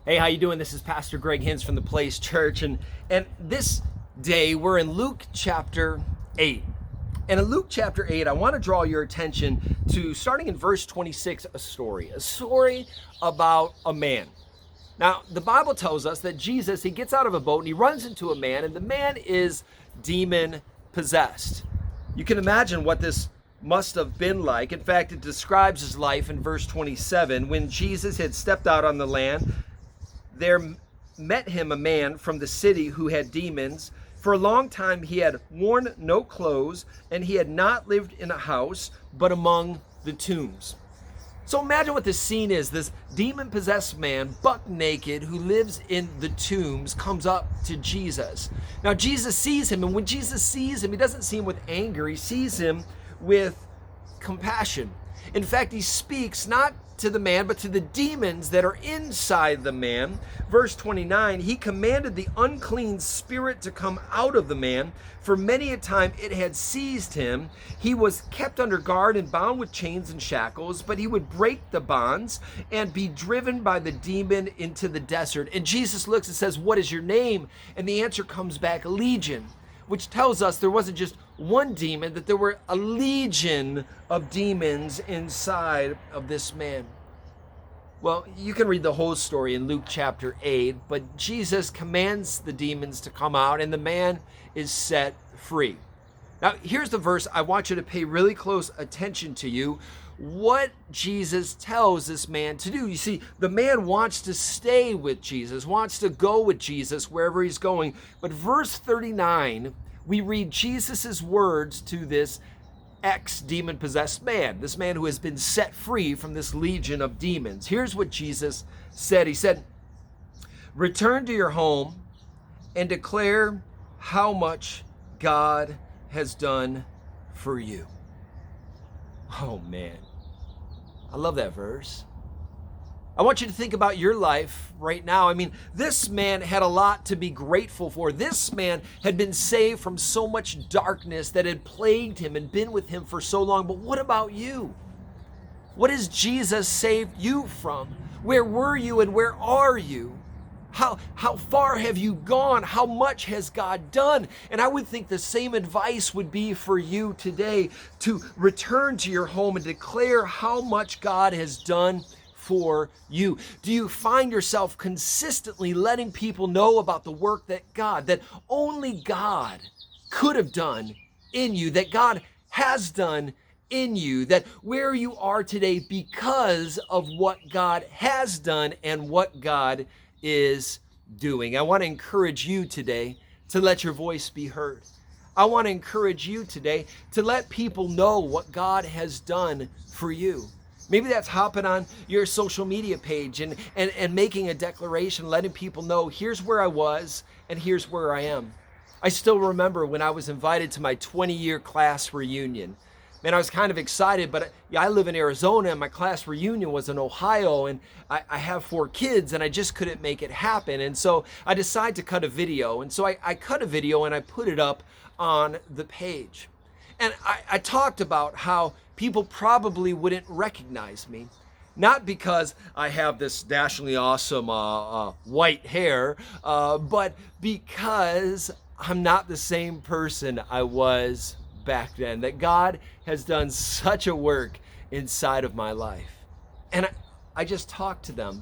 Hey, how you doing? This is Pastor Greg Hins from The Place Church, and this day we're in Luke chapter 8. And in Luke chapter 8, I want to draw your attention to, starting in verse 26, a story about a man. Now, the Bible tells us that Jesus, he gets out of a boat and he runs into a man, and the man is demon possessed. You can imagine what this must have been like. In fact, it describes his life in verse 27. When Jesus had stepped out on the land, there met him a man from the city who had demons. For a long time he had worn no clothes, and he had not lived in a house, but among the tombs. So imagine what this scene is. This demon-possessed man, buck naked, who lives in the tombs, comes up to Jesus. Now Jesus sees him, and when Jesus sees him, he doesn't see him with anger. He sees him with compassion. In fact, he speaks not to the man, but to the demons that are inside the man. Verse 29, he commanded the unclean spirit to come out of the man, for many a time it had seized him. He was kept under guard and bound with chains and shackles, but he would break the bonds and be driven by the demon into the desert. And Jesus looks and says, "What is your name?" And the answer comes back, "Legion," which tells us there wasn't just one demon, that there were a legion of demons inside of this man. Well, you can read the whole story in Luke chapter 8, but Jesus commands the demons to come out, and the man is set free. Now, here's the verse I want you to pay really close attention to. What Jesus tells this man to do. You see, the man wants to stay with Jesus, wants to go with Jesus wherever he's going. But verse 39, we read Jesus's words to this ex-demon-possessed man, this man who has been set free from this legion of demons. Here's what Jesus said. He said, "Return to your home and declare how much God has done for you." Oh man, I love that verse. I want you to think about your life right now. I mean, this man had a lot to be grateful for. This man had been saved from so much darkness that had plagued him and been with him for so long. But what about you? What has Jesus saved you from? Where were you and where are you? How far have you gone? How much has God done? And I would think the same advice would be for you today, to return to your home and declare how much God has done for you. Do you find yourself consistently letting people know about the work that only God could have done in you, that God has done in you, that where you are today because of what God has done and what God is doing? I want to encourage you today to let your voice be heard. I want to encourage you today to let people know what God has done for you. Maybe that's hopping on your social media page and making a declaration, letting people know, here's where I was and here's where I am. I still remember when I was invited to my 20-year class reunion. Man, I was kind of excited, but I live in Arizona and my class reunion was in Ohio, and I have 4 kids and I just couldn't make it happen. And so I decided to cut a video. And so I cut a video and I put it up on the page. And I talked about how people probably wouldn't recognize me, not because I have this dashingly awesome white hair, but because I'm not the same person I was back then, that God has done such a work inside of my life. And I just talked to them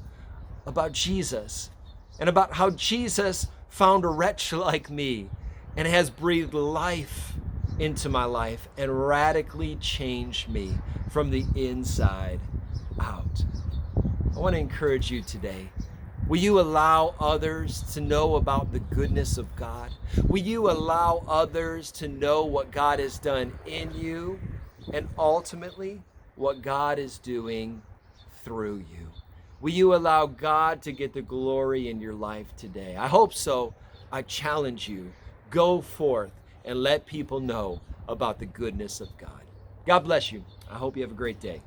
about Jesus and about how Jesus found a wretch like me and has breathed life into my life and radically changed me from the inside out. I want to encourage you today. Will you allow others to know about the goodness of God? Will you allow others to know what God has done in you and ultimately what God is doing through you? Will you allow God to get the glory in your life today? I hope so. I challenge you. Go forth and let people know about the goodness of God. God bless you. I hope you have a great day.